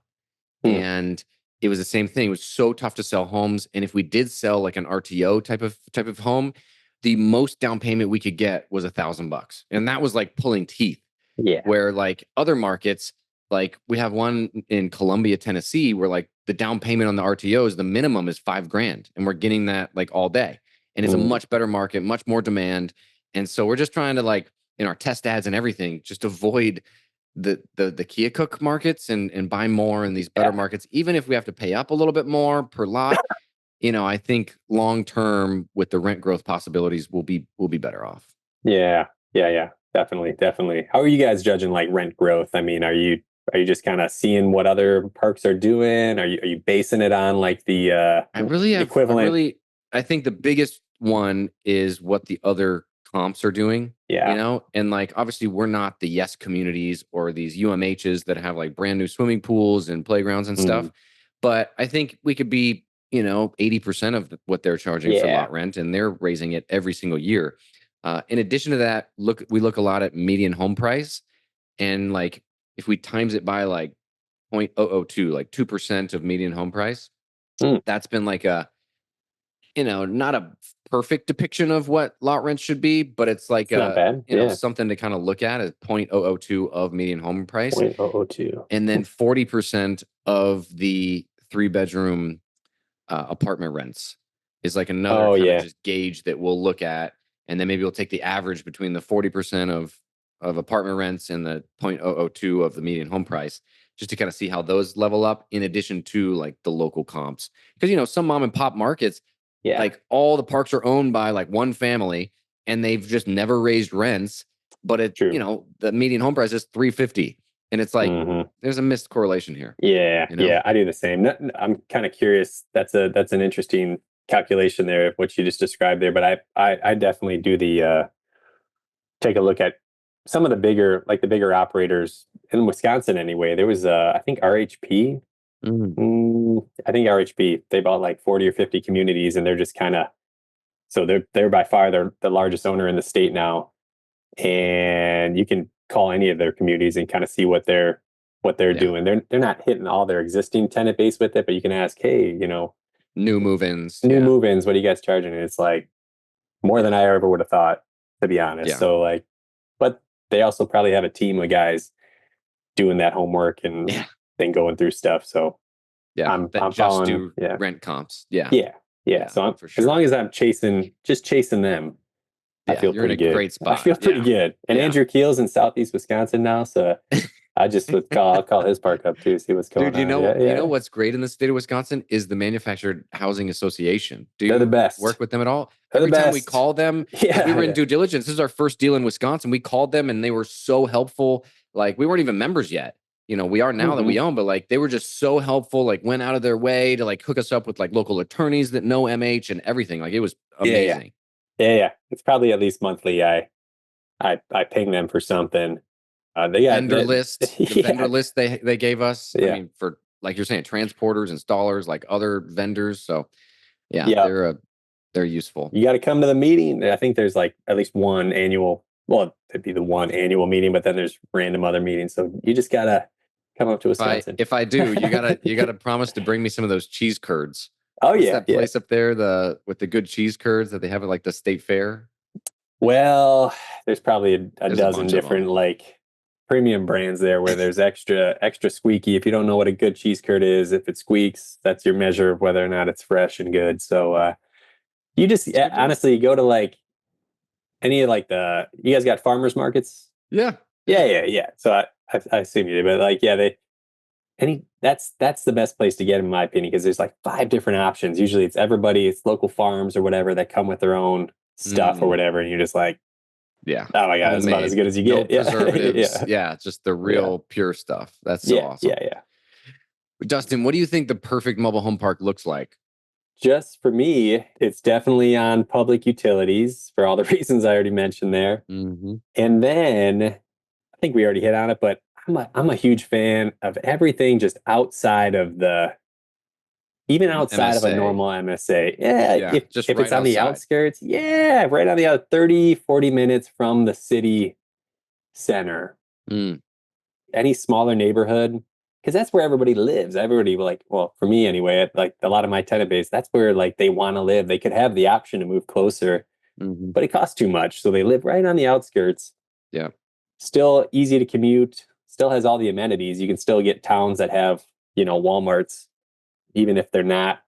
and it was the same thing. It was so tough to sell homes. And if we did sell like an RTO type of home, the most down payment we could get was $1,000. And that was like pulling teeth. Yeah. Where like other markets, like we have one in Columbia, Tennessee, where like the down payment on the RTOs, the minimum is $5,000, and we're getting that like all day. And it's a much better market, much more demand. And so we're just trying to like in our test ads and everything, just avoid the Keokuk markets and buy more in these better markets, even if we have to pay up a little bit more per lot. I think long term with the rent growth possibilities, we'll be better off. Yeah. Definitely. How are you guys judging like rent growth? I mean, are you just kind of seeing what other parks are doing? Are you basing it on like the equivalent? I think the biggest one is what the other comps are doing. Yeah. And like obviously we're not the Yes communities or these UMHs that have like brand new swimming pools and playgrounds and stuff. But I think we could be 80% of what they're charging for lot rent, and they're raising it every single year. In addition to that, we look a lot at median home price, and like if we times it by like 0.002, like 2% of median home price, that's been like a not a perfect depiction of what lot rent should be, but it's like not bad. Something to kind of look at as 0.002 of median home price. 0.002. And then 40% of the 3-bedroom apartment rents is like another kind of just gauge that we'll look at. And then maybe we'll take the average between the 40% of apartment rents and the 0.002 of the median home price, just to kind of see how those level up in addition to like the local comps. Because, some mom and pop markets, like all the parks are owned by like one family and they've just never raised rents, but the median home price is $350. And it's like, there's a missed correlation here. Yeah, I do the same. I'm kind of curious. That's an interesting calculation there of what you just described there. But I definitely do the take a look at some of the bigger operators in Wisconsin anyway. There was I think RHP I think RHB, they bought like 40 or 50 communities, and they're just kind of, so they're by far the largest owner in the state now. And you can call any of their communities and kind of see what they're doing. They're not hitting all their existing tenant base with it, but you can ask, hey, New move-ins. new move-ins, what are you guys charging? And it's like more than I ever would have thought, to be honest. Yeah. So like, but they also probably have a team of guys doing that homework and then going through stuff. So I'm just following, do rent comps. Yeah. So for sure. as long as I'm chasing them, I feel you're pretty in a good. great spot. I feel pretty good. And Andrew Keel's in Southeast Wisconsin now, so I just I'll call his park up too, see what's going on. Dude, you know what's great in the state of Wisconsin is the Manufactured Housing Association. They're the best. Work with them at all? They're Every time we call them, we were in due diligence. This is our first deal in Wisconsin. We called them and they were so helpful. Like we weren't even members yet. We are now that we own, but like they were just so helpful. Like went out of their way to like hook us up with like local attorneys that know MH and everything. Like it was amazing. Yeah. It's probably at least monthly. I ping them for something. They got vendor list. The vendor list they gave us. I mean, for like you're saying, transporters, installers, like other vendors. So they're useful. You got to come to the meeting. I think there's like at least one annual. Well, it'd be the one annual meeting, but then there's random other meetings. So you just gotta come up to Wisconsin. If I do, you gotta promise to bring me some of those cheese curds. Oh, What's that place up there, with the good cheese curds that they have at like the state fair? Well, there's probably a dozen different like premium brands there where there's extra squeaky. If you don't know what a good cheese curd is, if it squeaks, that's your measure of whether or not it's fresh and good. So you just honestly go to like any of like you guys got farmers markets? Yeah. So I assume you do, but like that's the best place to get in my opinion, because there's like 5 different options. Usually it's local farms or whatever that come with their own stuff or whatever, and you're just like, oh my god, it's about as good as you get. Preservatives. Just the real pure stuff. That's so awesome. Dustin, what do you think the perfect mobile home park looks like? Just for me, it's definitely on public utilities for all the reasons I already mentioned there. And then I think we already hit on it, but I'm a huge fan of everything just outside of even outside of a normal MSA. If it's on the outskirts, right on the 30, 40 minutes from the city center. Any smaller neighborhood, because that's where everybody lives. Everybody, like, well, for me anyway, like a lot of my tenant base, that's where like they want to live. They could have the option to move closer, but it costs too much. So they live right on the outskirts. Yeah. Still easy to commute, still has all the amenities. You can still get towns that have, Walmarts, even if they're not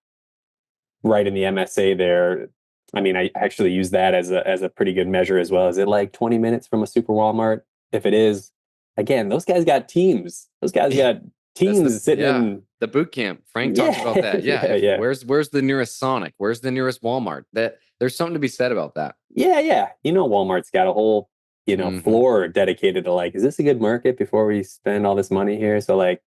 right in the MSA there. I mean, I actually use that as a pretty good measure as well. Is it like 20 minutes from a super Walmart? If it is, again, those guys got teams. Those guys got teams sitting in the boot camp. Frank talks about that. Where's the nearest Sonic? Where's the nearest Walmart? There's something to be said about that. Walmart's got a whole floor dedicated to like, is this a good market before we spend all this money here? So like,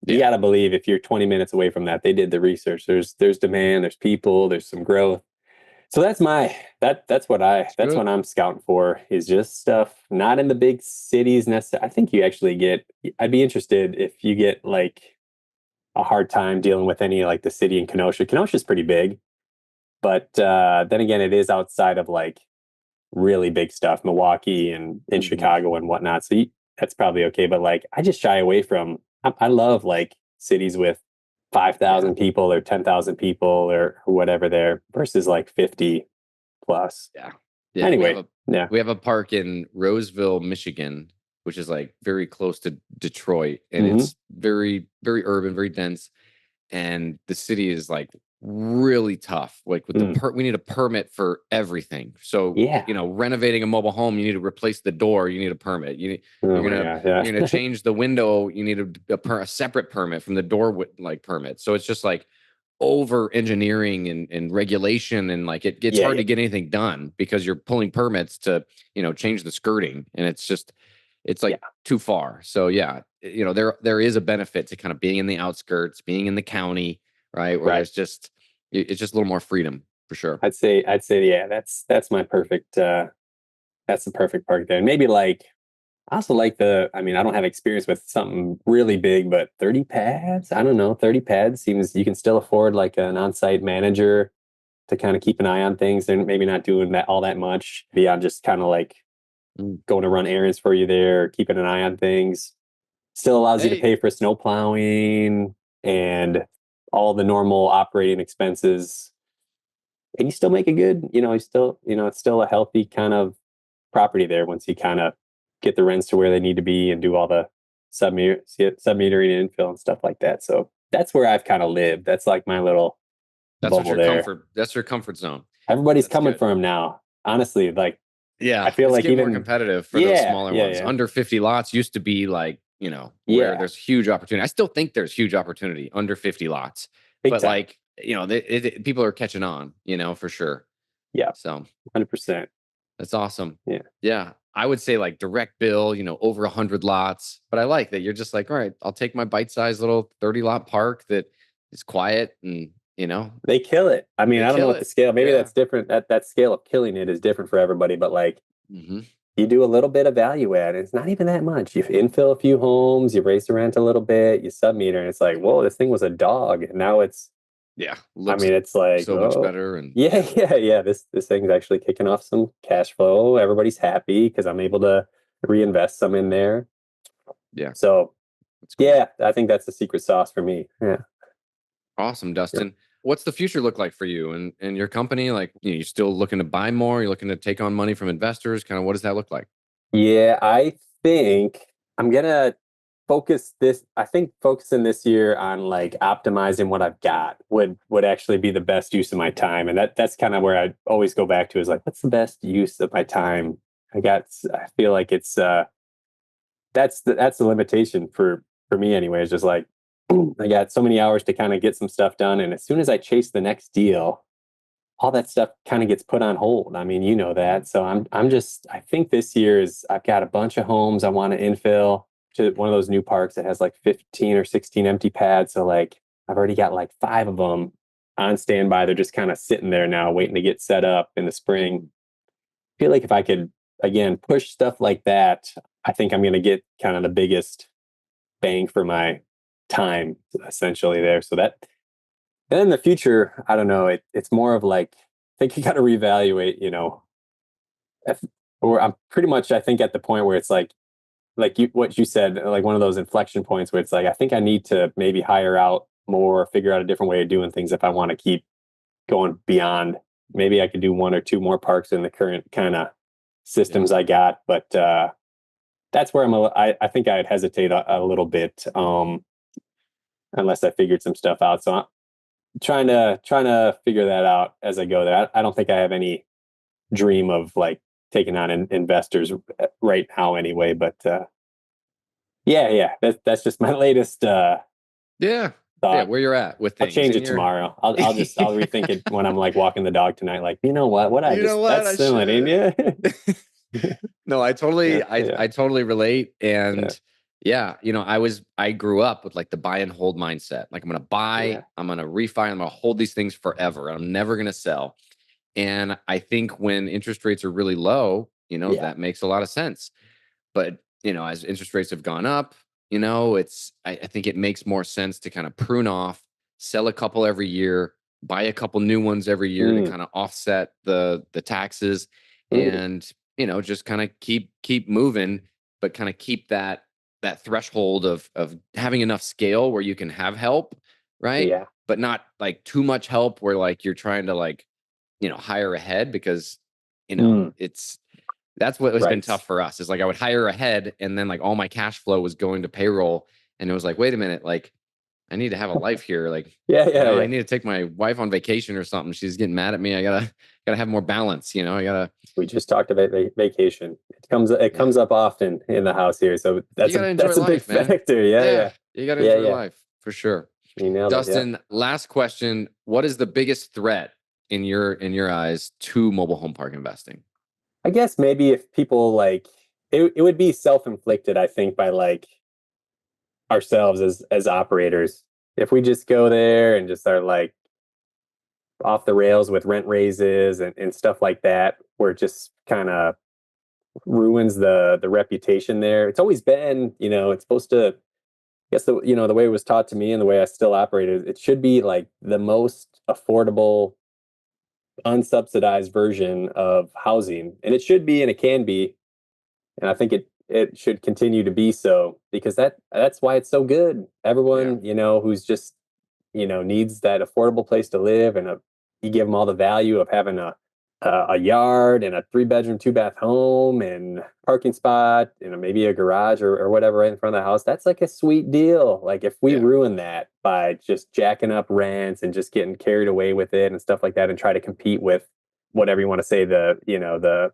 you got to believe if you're 20 minutes away from that, they did the research. There's demand, there's people, there's some growth. So that's what I'm scouting for, is just stuff not in the big cities necessarily. I think you actually I'd be interested if you get like a hard time dealing with any like the city in Kenosha. Kenosha's pretty big, but then again, it is outside of like really big stuff, Milwaukee and in Chicago and whatnot. So that's probably okay. But like, I just shy away from, I love like cities with 5,000 people or 10,000 people or whatever there versus like 50 plus. Anyway, we have a park in Roseville, Michigan, which is like very close to Detroit, and it's very, very urban, very dense. And the city is like really tough. Like with we need a permit for everything. So renovating a mobile home, you need to replace the door, you need a permit. You're gonna change the window, you need a separate permit from the door permit. So it's just like over engineering and regulation, and like it gets hard to get anything done because you're pulling permits to change the skirting, and it's like too far. So there is a benefit to kind of being in the outskirts, being in the county, right? Where it's just a little more freedom for sure. I'd say that's my perfect that's the perfect park there. And maybe like I also like I mean, I don't have experience with something really big, but 30 pads, I don't know, 30 pads seems you can still afford like an on-site manager to kind of keep an eye on things. They're maybe not doing that all that much beyond just kind of like going to run errands for you there, keeping an eye on things. Still allows you to Hey, pay for snow plowing and all the normal operating expenses. And you still make a good, it's still a healthy kind of property there once you kind of get the rents to where they need to be and do all the submetering and infill and stuff like that. So that's where I've kind of lived. That's like my little that's what bubble your there. comfort. That's your comfort zone. Everybody's That's coming good. for him now. Honestly, like I Yeah, feel it's like getting more even competitive for those yeah, smaller yeah, ones. yeah, Under 50 lots used to be like, where yeah, there's huge opportunity. I still think there's huge opportunity under 50 lots, big but time. like, people are catching on, for sure. Yeah, So 100%. that's awesome. Yeah, Yeah. I would say like direct bill, over 100 lots, but I like that you're just like, all right, I'll take my bite-sized little 30 lot park that is quiet and, they kill it. I mean, they I don't know kill what the it. scale. Maybe Yeah. that's different. That scale of killing it is different for everybody. But like, Hmm. you do a little bit of value add. It's not even that much. You infill a few homes, you raise the rent a little bit, you submeter, and it's like, whoa, this thing was a dog, and now it's. Yeah. I Looks mean, it's like, so much oh, better. And yeah, yeah. yeah, yeah. This thing's actually kicking off some cash flow. Everybody's happy because I'm able to reinvest some in there. Yeah. So That's cool. yeah, I think that's the secret sauce for me. Yeah. Awesome, Dustin. What's the future look like for you and your company? Like, you still looking to buy more? You're looking to take on money from investors? Kind of what does that look like? Yeah, I think I'm gonna I think focusing this year on like optimizing what I've got would actually be the best use of my time. And that's kind of where I always go back to is like, what's the best use of my time? I feel like it's that's the limitation for me anyway. It's just like I got so many hours to kind of get some stuff done. And as soon as I chase the next deal, all that stuff kind of gets put on hold. I mean, you know that. So I think this year is I've got a bunch of homes I want to infill to one of those new parks that has like 15 or 16 empty pads. So like I've already got like 5 of them on standby. They're just kind of sitting there now waiting to get set up in the spring. I feel like if I could again push stuff like that, I think I'm going to get kind of the biggest bang for my time essentially there. So that and in the future, I don't know. It's more of like I think you got to reevaluate. If, or I'm pretty much I think at the point where it's like what you said, like one of those inflection points where it's like I think I need to maybe hire out more, figure out a different way of doing things if I want to keep going beyond. Maybe I could do one or two more parks in the current kind of Yeah. systems I got, but that's where I think I'd hesitate a little bit unless I figured some stuff out. So trying to figure that out as I go there. I don't think I have any dream of like taking on investors right now anyway, but yeah, that's just my latest Yeah. Yeah. thought. Where you're at with I'll things change and it you're, tomorrow. I'll rethink it when I'm like walking the dog tonight. Like, you know what? you know what? That's I similar, ain't should. you? No, I totally, Yeah, I, yeah, I totally relate. yeah, And yeah, I grew up with like the buy and hold mindset. Like I'm going to buy, yeah, I'm going to refi, I'm going to hold these things forever. I'm never going to sell. And I think when interest rates are really low, yeah. that makes a lot of sense. But, as interest rates have gone up, I think it makes more sense to kind of prune off, sell a couple every year, buy a couple new ones every year to Mm, kind of offset the taxes mm, and, just kind of keep moving, but kind of keep that threshold of having enough scale where you can have help, right? yeah. But not like too much help where like you're trying to like, hire ahead because, Mm, it's that's what has been right. tough for us is like I would hire ahead and then like all my cash flow was going to payroll. And it was like, wait a minute, like I need to have a life here. Like, Yeah, yeah, I yeah. need to take my wife on vacation or something. She's getting mad at me. I gotta have more balance, I gotta, We just talked about vacation. It yeah. comes up often in the house here, so You that's gotta a enjoy that's a big life, man. factor. Yeah, Yeah. yeah, You gotta yeah, enjoy yeah. life for sure. You nailed it. Yeah. Dustin, last question. What is the biggest threat in your eyes to mobile home park investing? I guess maybe if people like it would be self-inflicted, I think, by like ourselves as operators. If we just go there and just are like off the rails with rent raises and stuff like that, we're just kind of ruins the reputation there. It's always been, it's supposed to, I guess the way it was taught to me and the way I still operate it should be like the most affordable, unsubsidized version of housing. And it should be, and it can be. And I think it should continue to be so, because that's why it's so good. Everyone, who's just, needs that affordable place to live, and you give them all the value of having a yard and a 3-bedroom, 2-bath home and parking spot, maybe a garage or whatever right in front of the house. That's like a sweet deal. Like if we ruin that by just jacking up rents and just getting carried away with it and stuff like that, and try to compete with whatever you want to say, the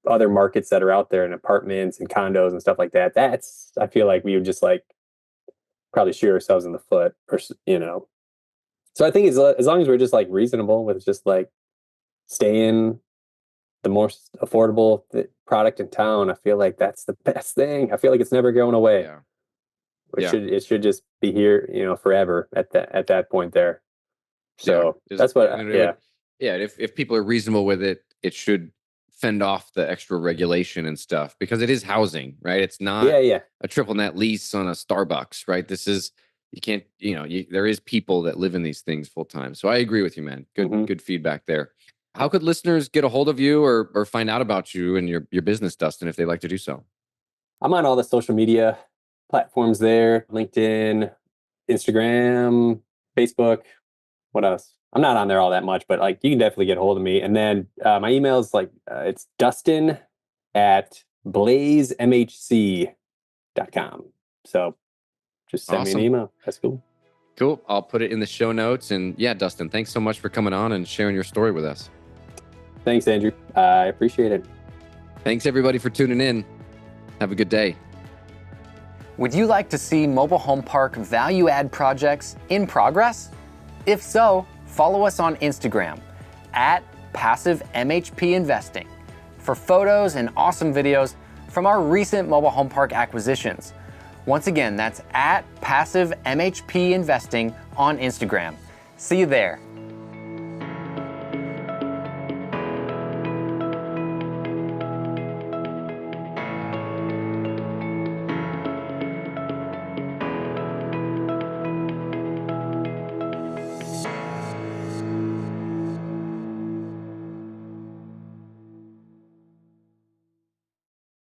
other markets that are out there in apartments and condos and stuff like that, I feel like we would just like probably shoot ourselves in the foot, or so I think as long as we're just like reasonable with just like staying the most affordable product in town, I feel like that's the best thing. I feel like it's never going away. It should just be here, forever at that point there. So that's what if people are reasonable with it, it should fend off the extra regulation and stuff, because it is housing, right? It's not a triple net lease on a Starbucks, right? This is, you can't, there is people that live in these things full time. So I agree with you, man. Good feedback there. How could listeners get a hold of you or find out about you and your business, Dustin, if they'd like to do so? I'm on all the social media platforms there: LinkedIn, Instagram, Facebook. What else? I'm not on there all that much, but like you can definitely get a hold of me. And then my email is like it's Dustin@blazemhc.com. So just send me an email. That's cool. Cool. I'll put it in the show notes. And yeah, Dustin, thanks so much for coming on and sharing your story with us. Thanks, Andrew. I appreciate it. Thanks, everybody, for tuning in. Have a good day. Would you like to see mobile home park value add projects in progress? If so, follow us on Instagram @PassiveMHPInvesting for photos and awesome videos from our recent mobile home park acquisitions. Once again, that's @PassiveMHPInvesting on Instagram. See you there.